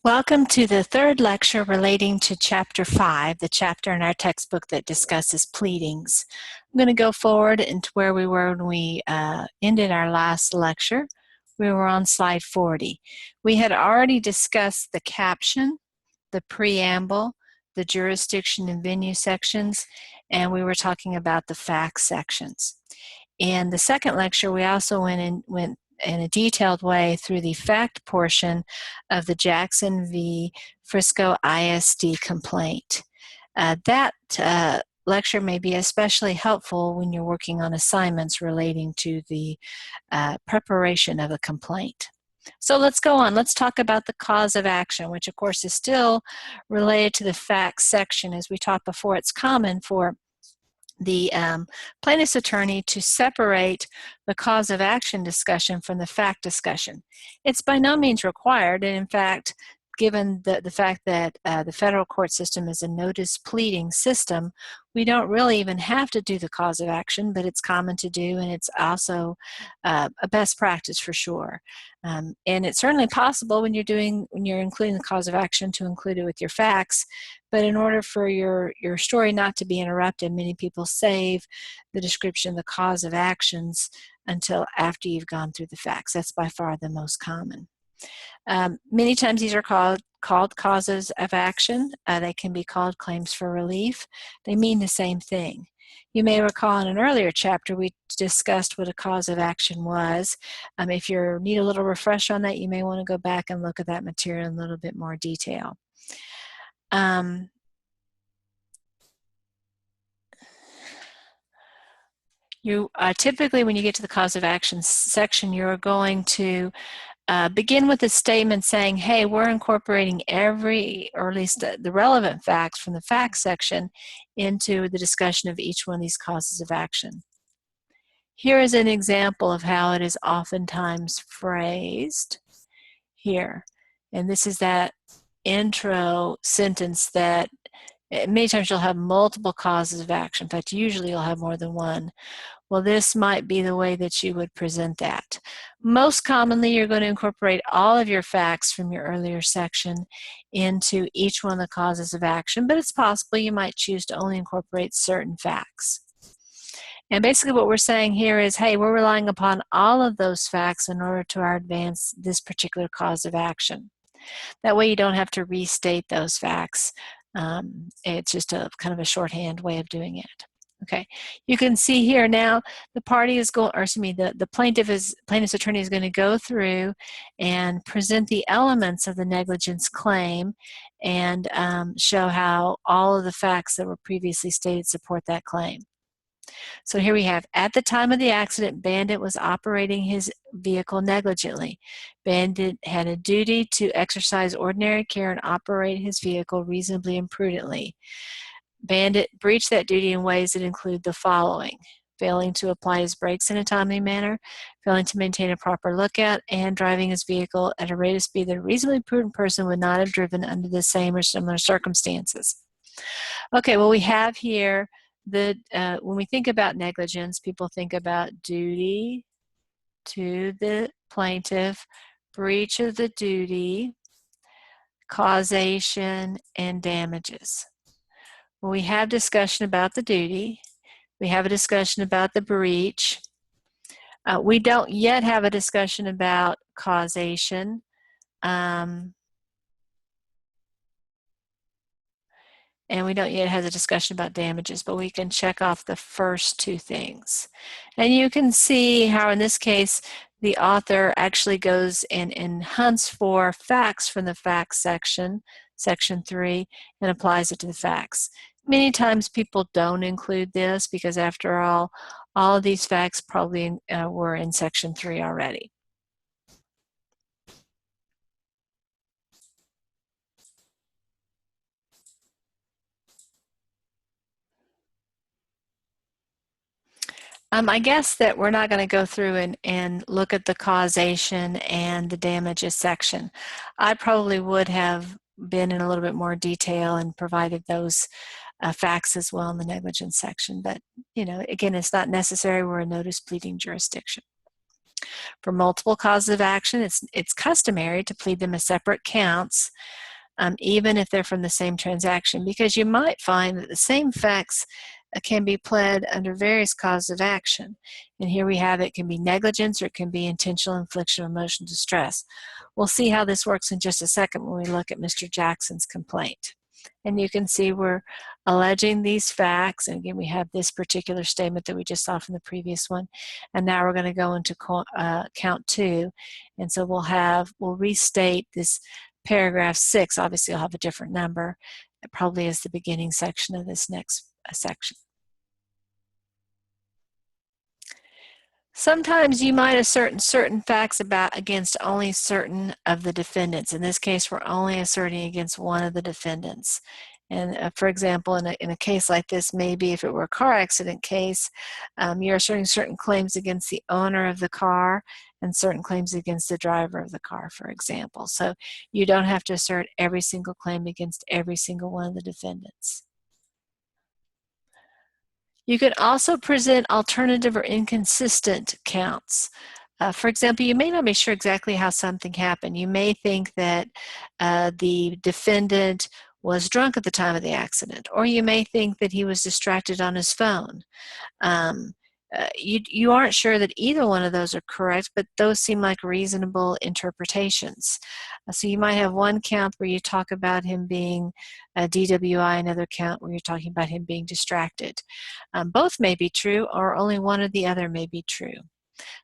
Welcome to the third lecture relating to Chapter 5, the chapter in our textbook that discusses pleadings. I'm going to go forward into where we were when we ended our last lecture. We were on slide 40. We had already discussed the caption, the preamble, the jurisdiction and venue sections, and we were talking about the facts sections. In the second lecture, we also went in a detailed way through the fact portion of the Jackson v. Frisco ISD complaint. That lecture may be especially helpful when you're working on assignments relating to the preparation of a complaint. So let's go on. Let's talk about the cause of action, which of course is still related to the facts section. As we talked before, it's common for the plaintiff's attorney to separate the cause of action discussion from the fact discussion. It's by no means required, and in fact, given the fact that the federal court system is a notice pleading system, we don't really even have to do the cause of action, but it's common to do, and it's also a best practice for sure. And it's certainly possible when you're including the cause of action to include it with your facts, but in order for your story not to be interrupted, many people save the description of the cause of actions until after you've gone through the facts. That's by far the most common. Many times these are called causes of action. They can be called claims for relief. They mean the same thing. You may recall in an earlier chapter we discussed what a cause of action was. If you need a little refresh on that, you may want to go back and look at that material in a little bit more detail. Typically, when you get to the cause of action section, you're going to begin with a statement saying, hey, we're incorporating or at least the relevant facts from the facts section into the discussion of each one of these causes of action. Here is an example of how it is oftentimes phrased here. And this is that intro sentence that many times you'll have multiple causes of action. In fact, usually you'll have more than one. Well, this might be the way that you would present that. Most commonly, you're going to incorporate all of your facts from your earlier section into each one of the causes of action, but it's possible you might choose to only incorporate certain facts. And basically what we're saying here is, hey, we're relying upon all of those facts in order to advance this particular cause of action. That way you don't have to restate those facts. It's just a kind of a shorthand way of doing it. Okay, you can see here now the party is going, or excuse me, the plaintiff's attorney is going to go through and present the elements of the negligence claim and show how all of the facts that were previously stated support that claim. So here we have, at the time of the accident, Bandit was operating his vehicle negligently. Bandit had a duty to exercise ordinary care and operate his vehicle reasonably and prudently. Bandit breached that duty in ways that include the following: failing to apply his brakes in a timely manner, failing to maintain a proper lookout, and driving his vehicle at a rate of speed that a reasonably prudent person would not have driven under the same or similar circumstances. Okay, well, we have here when we think about negligence, people think about duty to the plaintiff, breach of the duty, causation, and damages. When we have discussion about the duty, we have a discussion about the breach. We don't yet have a discussion about causation. And we don't yet have a discussion about damages, but we can check off the first two things. And you can see how in this case, the author actually goes and hunts for facts from the facts section, section 3, and applies it to the facts. Many times people don't include this because after all of these facts probably were in section 3 already. I guess that we're not going to go through and look at the causation and the damages section. I probably would have been in a little bit more detail and provided those facts as well in the negligence section. But, you know, again, it's not necessary. We're a notice pleading jurisdiction. For multiple causes of action, it's customary to plead them as separate counts, even if they're from the same transaction, because you might find that the same facts can be pled under various causes of action. And here we have it can be negligence or it can be intentional infliction of emotional distress. We'll see how this works in just a second when we look at Mr. Jackson's complaint. And you can see we're alleging these facts, and again we have this particular statement that we just saw from the previous one, and now we're going to go into count 2, and so we'll restate this paragraph 6. Obviously I'll have a different number. It probably is the beginning section of this next section. Sometimes you might assert certain facts against only certain of the defendants. In this case, we're only asserting against one of the defendants. And for example, in a case like this, maybe if it were a car accident case, you're asserting certain claims against the owner of the car and certain claims against the driver of the car, for example. So you don't have to assert every single claim against every single one of the defendants. You can also present alternative or inconsistent counts. For example, you may not be sure exactly how something happened. You may think that the defendant was drunk at the time of the accident, or you may think that he was distracted on his phone. You aren't sure that either one of those are correct, but those seem like reasonable interpretations. So you might have one count where you talk about him being a DWI, another count where you're talking about him being distracted. Both may be true, or only one or the other may be true.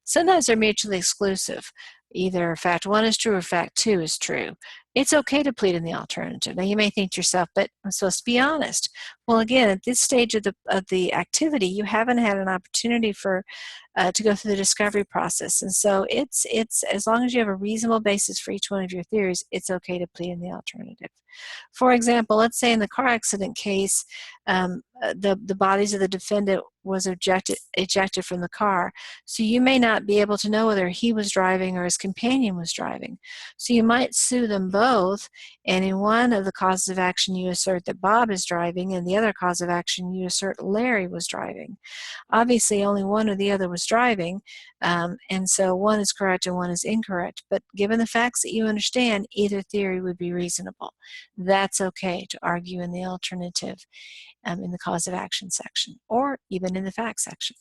Sometimes they're mutually exclusive. Either fact 1 is true or fact 2 is true. It's okay to plead in the alternative. Now you may think to yourself, but I'm supposed to be honest. Well, again, at this stage of the activity, you haven't had an opportunity to go through the discovery process. And so it's as long as you have a reasonable basis for each one of your theories, it's okay to plead in the alternative. For example, let's say in the car accident case, the bodies of the defendant was ejected from the car. So you may not be able to know whether he was driving or his companion was driving. So you might sue them both, and in one of the causes of action you assert that Bob is driving, and the other cause of action you assert Larry was driving. Obviously only one or the other was driving, and so one is correct and one is incorrect, but given the facts that you understand, either theory would be reasonable. That's okay to argue in the alternative in the cause of action section, or even in the fact section.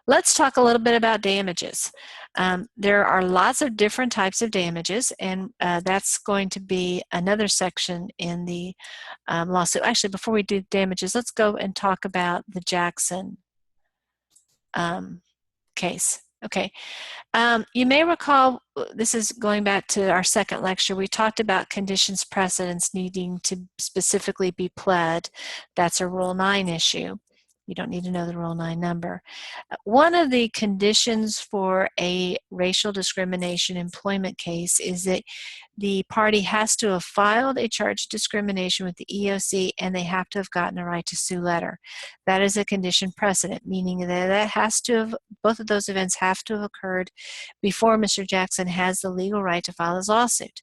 Let's talk a little bit about damages. There are lots of different types of damages, and that's going to be another section in the lawsuit. Actually, before we do damages, let's go and talk about the Jackson case. Okay. You may recall, this is going back to our second lecture, we talked about conditions precedents needing to specifically be pled. That's a Rule 9 issue. You don't need to know the Rule 9 number. One of the conditions for a racial discrimination employment case is that the party has to have filed a charge of discrimination with the EOC, and they have to have gotten a right to sue letter. That is a condition precedent, meaning that both of those events have to have occurred before Mr. Jackson has the legal right to file his lawsuit.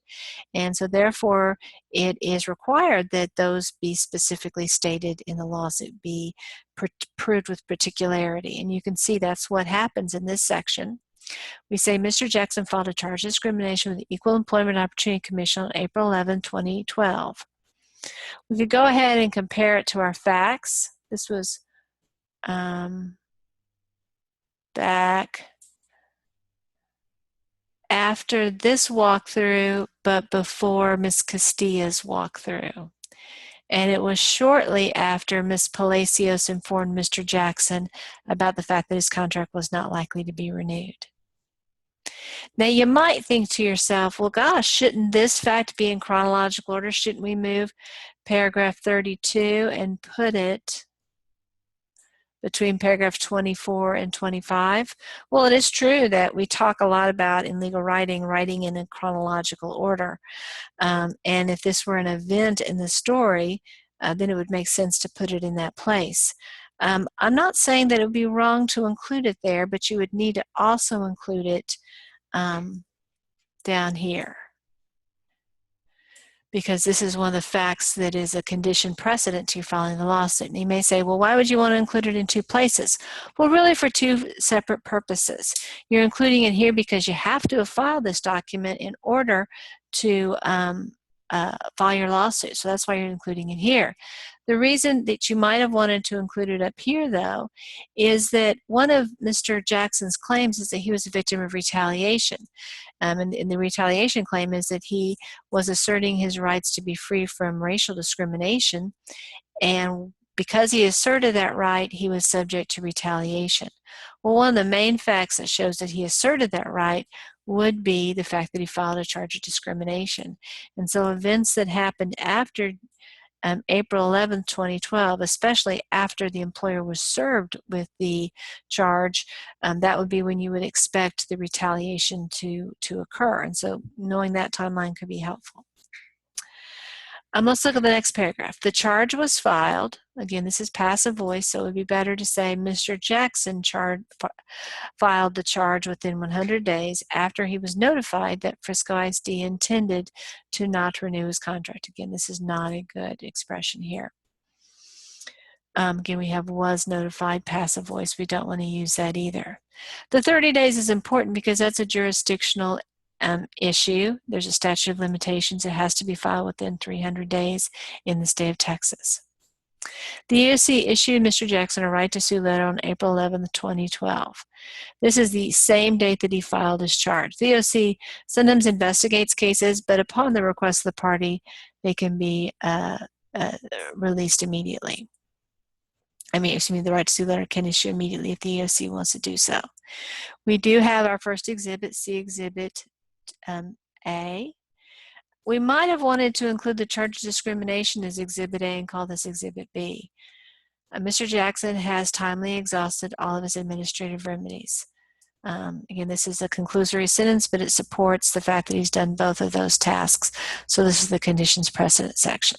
And so therefore, it is required that those be specifically stated in the lawsuit, be proved with particularity. And you can see that's what happens in this section. We say Mr. Jackson filed a charge of discrimination with the Equal Employment Opportunity Commission on April 11, 2012. We could go ahead and compare it to our facts. This was back after this walkthrough, but before Ms. Castilla's walkthrough. And it was shortly after Ms. Palacios informed Mr. Jackson about the fact that his contract was not likely to be renewed. Now you might think to yourself, well gosh, shouldn't this fact be in chronological order? Shouldn't we move paragraph 32 and put it between paragraph 24 and 25? Well, it is true that we talk a lot about in legal writing in a chronological order. And if this were an event in the story, then it would make sense to put it in that place. I'm not saying that it would be wrong to include it there, but you would need to also include it down here. because this is one of the facts that is a condition precedent to filing the lawsuit. And you may say, well, why would you want to include it in two places? Well, really for two separate purposes. You're including it here because you have to have filed this document in order to file your lawsuit. So that's why you're including it here. The reason that you might have wanted to include it up here, though, is that one of Mr. Jackson's claims is that he was a victim of retaliation. And the retaliation claim is that he was asserting his rights to be free from racial discrimination, and because he asserted that right, he was subject to retaliation. Well, one of the main facts that shows that he asserted that right would be the fact that he filed a charge of discrimination. And so events that happened after April 11th, 2012, especially after the employer was served with the charge, that would be when you would expect the retaliation to occur. And so knowing that timeline could be helpful. Let's look at the next paragraph. The charge was filed. Again, this is passive voice, so it would be better to say Mr. Jackson filed the charge within 100 days after he was notified that Frisco ISD intended to not renew his contract. Again, this is not a good expression here. Again, we have was notified, passive voice. We don't want to use that either. The 30 days is important because that's a jurisdictional issue. There's a statute of limitations. It has to be filed within 300 days in the state of Texas. The EOC issued Mr. Jackson a right to sue letter on April 11, 2012. This is the same date that he filed his charge. The EOC sometimes investigates cases, but upon the request of the party, they can be released immediately. The right to sue letter can issue immediately if the EOC wants to do so. We do have our first exhibit, C Exhibit A. We might have wanted to include the charge of discrimination as Exhibit A and call this Exhibit B. Mr. Jackson has timely exhausted all of his administrative remedies. Again, this is a conclusory sentence, but it supports the fact that he's done both of those tasks. So this is the conditions precedent section.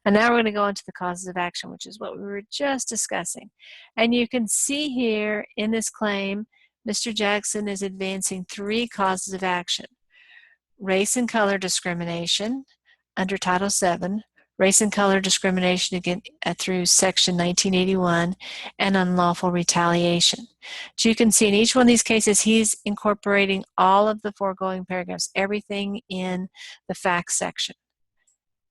And now we're going to go into the causes of action, which is what we were just discussing. And you can see here in this claim, Mr. Jackson is advancing 3 causes of action. Race and color discrimination under Title VII, race and color discrimination again through Section 1981, and unlawful retaliation. So you can see in each one of these cases, he's incorporating all of the foregoing paragraphs, everything in the facts section.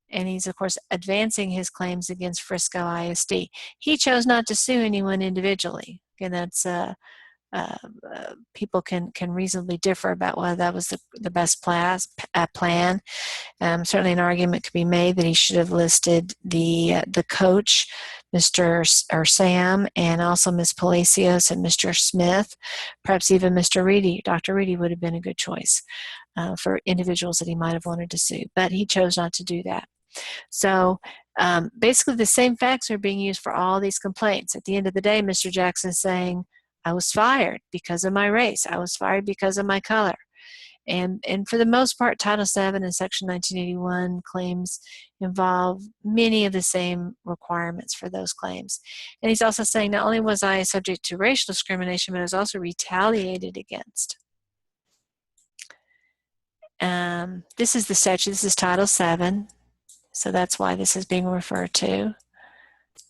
And he's, of course, advancing his claims against Frisco ISD. He chose not to sue anyone individually. Again, that's people can reasonably differ about whether that was the best plan. Certainly an argument could be made that he should have listed the coach, Sam, and also Ms. Palacios and Mr. Smith, perhaps even Mr. Reedy. Dr. Reedy would have been a good choice for individuals that he might have wanted to sue, but he chose not to do that. So basically the same facts are being used for all these complaints. At the end of the day, Mr. Jackson is saying, I was fired because of my race. I was fired because of my color. And for the most part, Title VII and Section 1981 claims involve many of the same requirements for those claims. And he's also saying not only was I subject to racial discrimination, but I was also retaliated against. This is the statute. This is Title VII. So that's why this is being referred to.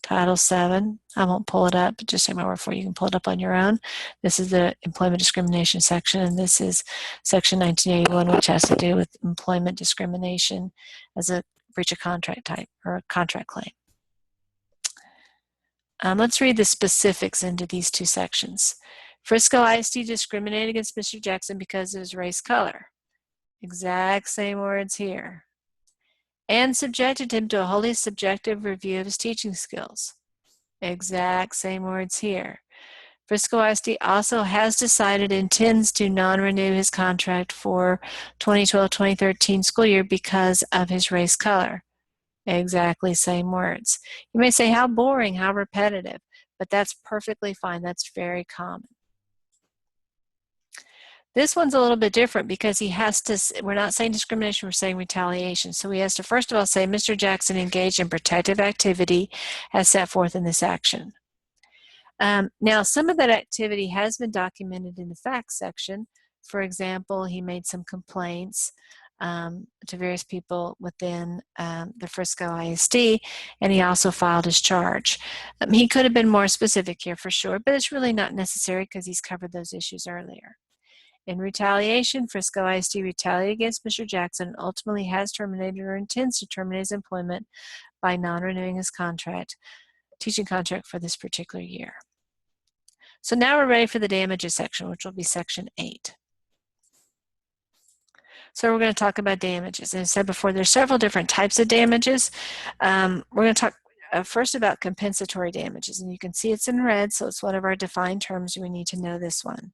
Title VII. I won't pull it up, but just say my word for it. You can pull it up on your own. This is the employment discrimination section, and this is Section 1981, which has to do with employment discrimination as a breach of contract type or a contract claim. Let's read the specifics into these two sections. Frisco ISD discriminated against Mr. Jackson because of his race color. Exact same words here. And subjected him to a wholly subjective review of his teaching skills. Exact same words here. Frisco ISD also has decided intends to non-renew his contract for 2012-2013 school year because of his race color. Exactly same words. You may say, how boring, how repetitive, but that's perfectly fine. That's very common. This one's a little bit different because he has to, we're not saying discrimination, we're saying retaliation. So he has to first of all say, Mr. Jackson engaged in protective activity as set forth in this action. Now, some of that activity has been documented in the facts section. For example, he made some complaints to various people within the Frisco ISD, and he also filed his charge. He could have been more specific here for sure, but it's really not necessary because he's covered those issues earlier. In retaliation, Frisco ISD retaliated against Mr. Jackson and ultimately has terminated or intends to terminate his employment by non-renewing his teaching contract for this particular year. So now we're ready for the damages section, which will be section 8. So we're going to talk about damages. As I said before, there's several different types of damages. We're going to talk first about compensatory damages, and you can see it's in red, so it's one of our defined terms. We need to know this one.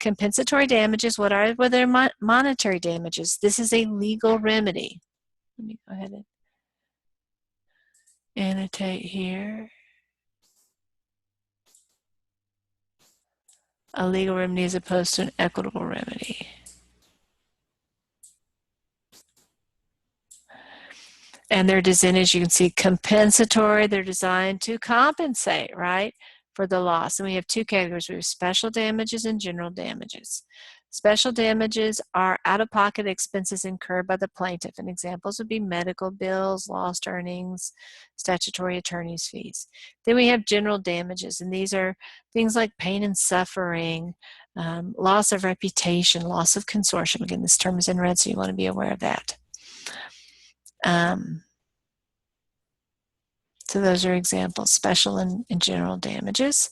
Compensatory damages, what are their monetary damages? This is a legal remedy. Let me go ahead and annotate here. A legal remedy as opposed to an equitable remedy. And they're designed, as you can see, compensatory. They're designed to compensate, right, for the loss. And we have two categories. We have special damages and general damages. Special damages are out-of-pocket expenses incurred by the plaintiff, and examples would be medical bills, lost earnings, statutory attorney's fees. Then we have general damages, and these are things like pain and suffering, loss of reputation, loss of consortium. Again, this term is in red, so you want to be aware of that. So those are examples, special and general damages.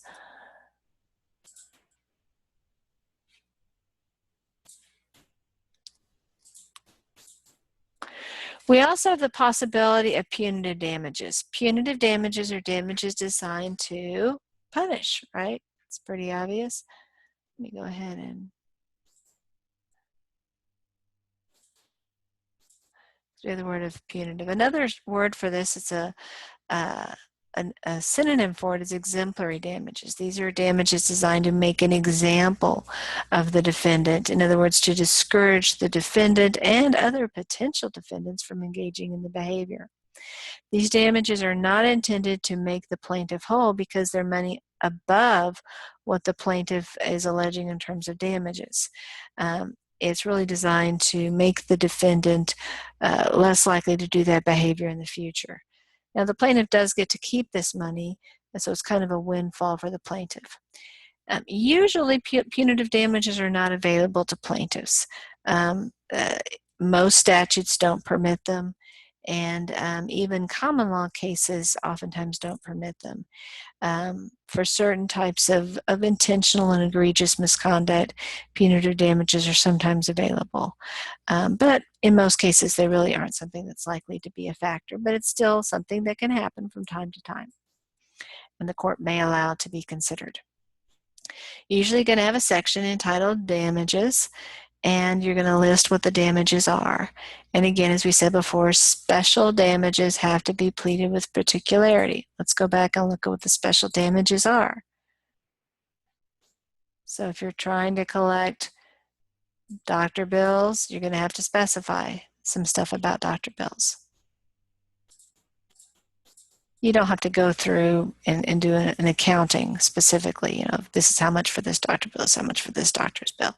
We also have the possibility of punitive damages. Punitive damages are damages designed to punish, right? It's pretty obvious. Let me go ahead and do the word of punitive. Another word for this, it's a synonym for it is exemplary damages. These are damages designed to make an example of the defendant. In other words, to discourage the defendant and other potential defendants from engaging in the behavior. These damages are not intended to make the plaintiff whole because they're money above what the plaintiff is alleging in terms of damages. It's really designed to make the defendant less likely to do that behavior in the future. Now, the plaintiff does get to keep this money, and so it's kind of a windfall for the plaintiff. Usually, punitive damages are not available to plaintiffs. Most statutes don't permit them, and even common law cases oftentimes don't permit them. For certain types of intentional and egregious misconduct, punitive damages are sometimes available. But in most cases, they really aren't something that's likely to be a factor, but it's still something that can happen from time to time, and the court may allow it to be considered. You're usually going to have a section entitled Damages, and you're going to list what the damages are. And again, as we said before, special damages have to be pleaded with particularity. Let's go back and look at what the special damages are. So if you're trying to collect doctor bills, you're going to have to specify some stuff about doctor bills. You don't have to go through and do an accounting specifically. You know, this is how much for this doctor bill, this is how much for this doctor's bill.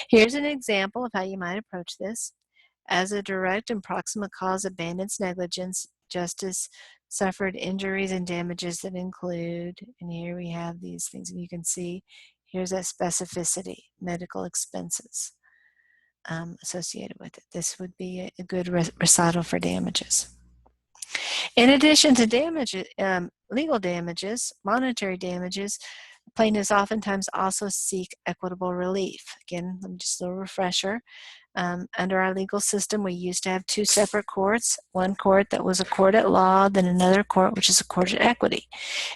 Here's an example of how you might approach this. As a direct and proximate cause of bandit's negligence, justice suffered injuries and damages that include, and here we have these things, and you can see here's that specificity, medical expenses associated with it. This would be a good recital for damages. In addition to damages, legal damages, monetary damages, plaintiffs oftentimes also seek equitable relief. Again, let me just a little refresher. Under our legal system, we used to have two separate courts, one court that was a court at law, then another court which is a court at equity.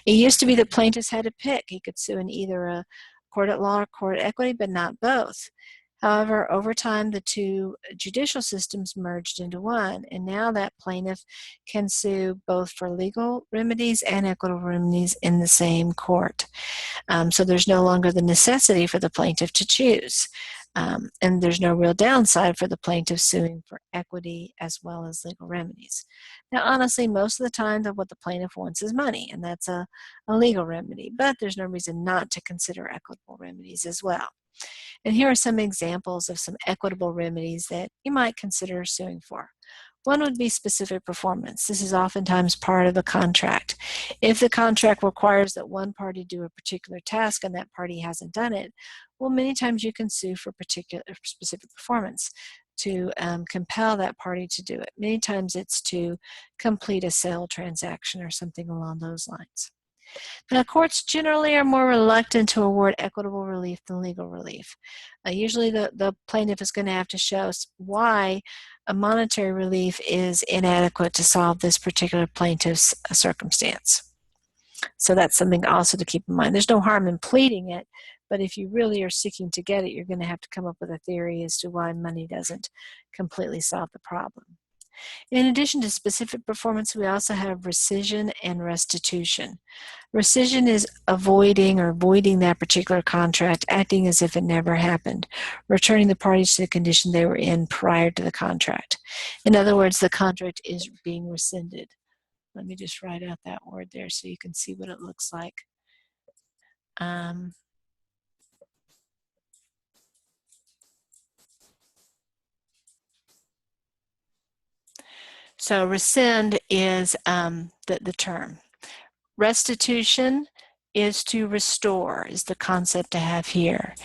It used to be that plaintiffs had to pick. He could sue in either a court at law or court at equity, but not both. However, over time, the two judicial systems merged into one, and now that plaintiff can sue both for legal remedies and equitable remedies in the same court. So there's no longer the necessity for the plaintiff to choose. And there's no real downside for the plaintiff suing for equity as well as legal remedies. Now, honestly, most of the time what the plaintiff wants is money, and that's a legal remedy, but there's no reason not to consider equitable remedies as well. And here are some examples of some equitable remedies that you might consider suing for. One would be specific performance. This is oftentimes part of a contract. If the contract requires that one party do a particular task and that party hasn't done it, well, many times you can sue for specific performance to compel that party to do it. Many times it's to complete a sale transaction or something along those lines. Now, courts generally are more reluctant to award equitable relief than legal relief. Usually the plaintiff is going to have to show us why a monetary relief is inadequate to solve this particular plaintiff's circumstance. So that's something also to keep in mind. There's no harm in pleading it, but if you really are seeking to get it, you're going to have to come up with a theory as to why money doesn't completely solve the problem. In addition to specific performance, we also have rescission and restitution. Rescission is avoiding that particular contract, acting as if it never happened, returning the parties to the condition they were in prior to the contract. In other words, the contract is being rescinded. Let me just write out that word there so you can see what it looks like. So rescind is the term. Restitution is to restore, is the concept to have here.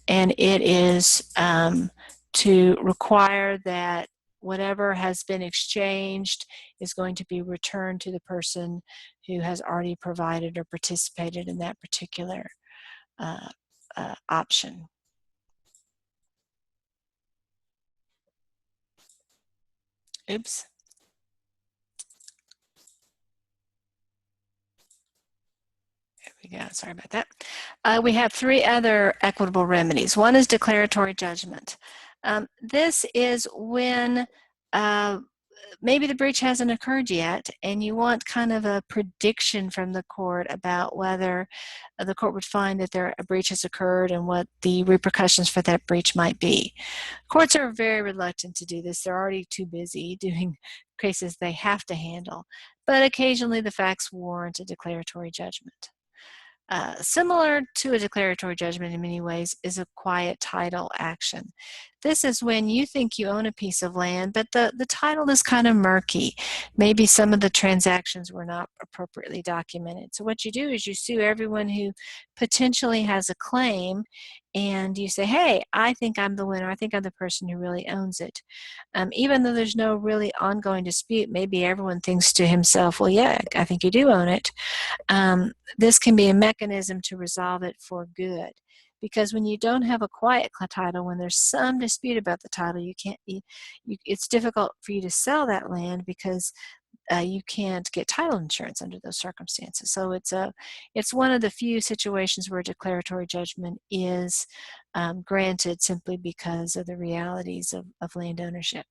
And it is to require that whatever has been exchanged is going to be returned to the person who has already provided or participated in that particular option. Oops. There we go. Sorry about that. We have three other equitable remedies. One is declaratory judgment. This is when maybe the breach hasn't occurred yet, and you want kind of a prediction from the court about whether the court would find that a breach has occurred and what the repercussions for that breach might be. Courts are very reluctant to do this. They're already too busy doing cases they have to handle, but occasionally the facts warrant a declaratory judgment. Similar to a declaratory judgment in many ways is a quiet title action. This is when you think you own a piece of land, but the title is kind of murky. Maybe some of the transactions were not appropriately documented. So what you do is you sue everyone who potentially has a claim, and you say, hey, I think I'm the winner. I think I'm the person who really owns it. Even though there's no really ongoing dispute, maybe everyone thinks to himself, well, yeah, I think you do own it. This can be a mechanism to resolve it for good. Because when you don't have a quiet title, when there's some dispute about the title, it's difficult for you to sell that land because you can't get title insurance under those circumstances. So it's one of the few situations where declaratory judgment is granted simply because of the realities of land ownership.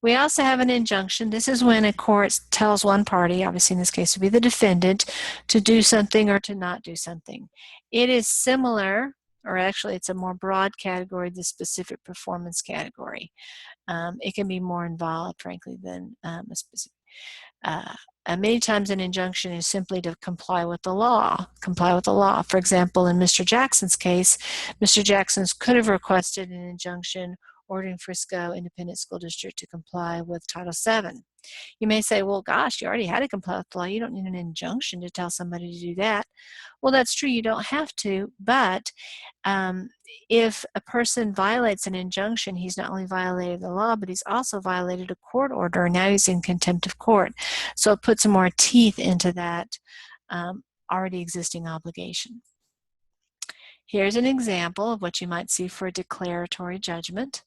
We also have an injunction. This is when a court tells one party, obviously in this case would be the defendant, to do something or to not do something. It is similar, or actually it's a more broad category, the specific performance category. It can be more involved, frankly, than a specific. Many times an injunction is simply to comply with the law. For example, in Mr. Jackson's case, Mr. Jackson could have requested an injunction ordering Frisco Independent School District to comply with Title VII. You may say, well, gosh, you already had to comply with the law. You don't need an injunction to tell somebody to do that. Well, that's true. You don't have to, but if a person violates an injunction, he's not only violated the law, but he's also violated a court order, and now he's in contempt of court. So it puts more teeth into that already existing obligation. Here's an example of what you might see for a declaratory judgment.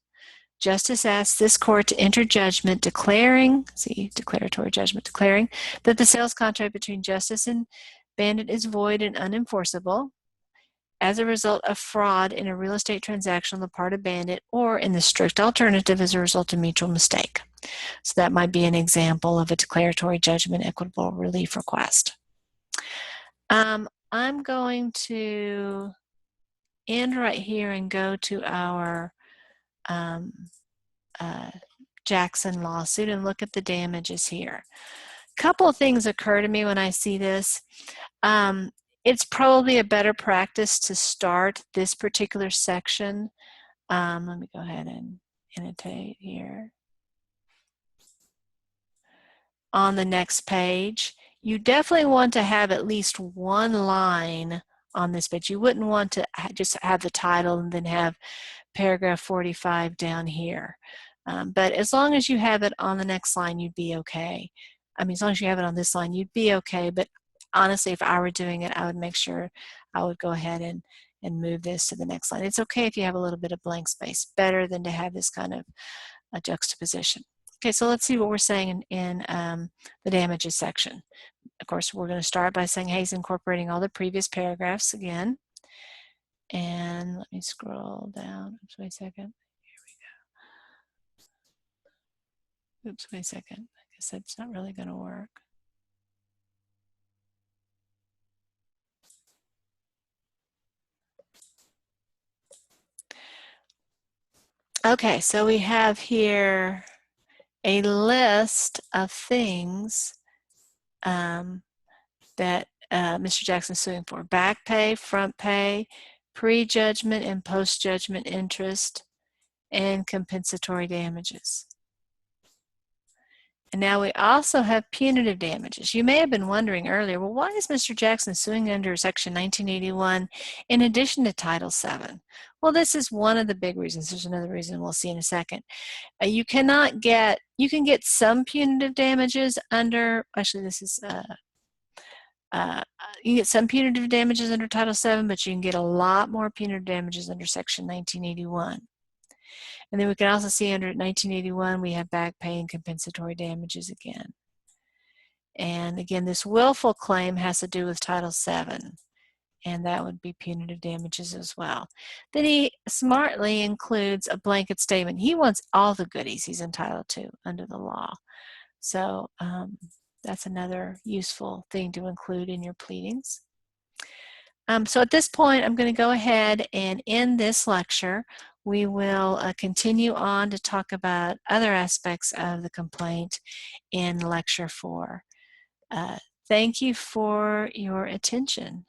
Justice asks this court to enter judgment declaring that the sales contract between Justice and Bandit is void and unenforceable as a result of fraud in a real estate transaction on the part of Bandit, or in the strict alternative as a result of mutual mistake. So that might be an example of a declaratory judgment equitable relief request. I'm going to end right here and go to our Jackson lawsuit and look at the damages here. A couple of things occur to me when I see this. It's probably a better practice to start this particular section. Let me go ahead and annotate here. On the next page, you definitely want to have at least one line on this page. You wouldn't want to just have the title and then have paragraph 45 down here. But as long as you have it on the next line, you'd be okay. I mean, as long as you have it on this line, you'd be okay. But honestly, if I were doing it, I would make sure I would go ahead and move this to the next line. It's okay if you have a little bit of blank space, better than to have this kind of a juxtaposition. Okay, so let's see what we're saying in the damages section. Of course, we're going to start by saying, hey, he's incorporating all the previous paragraphs again. And let me scroll down. Oops, wait a second. Here we go. Oops, wait a second. I guess that's not really going to work. Okay, so we have here a list of things that Mr. Jackson's suing for. Back pay, front pay, pre-judgment and post-judgment interest, and compensatory damages. And now we also have punitive damages. You may have been wondering earlier, well, why is Mr. Jackson suing under Section 1981 in addition to Title VII? Well, this is one of the big reasons. There's another reason we'll see in a second. You can get some punitive damages under, actually this is, you can get some punitive damages under Title VII, but you can get a lot more punitive damages under Section 1981. And then we can also see under 1981, we have back pay and compensatory damages again. And again, this willful claim has to do with Title VII, and that would be punitive damages as well. Then he smartly includes a blanket statement. He wants all the goodies he's entitled to under the law. So that's another useful thing to include in your pleadings. So at this point, I'm going to go ahead and end this lecture. We will continue on to talk about other aspects of the complaint in Lecture 4. Thank you for your attention,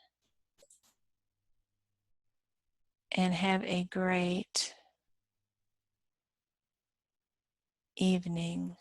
and have a great evening.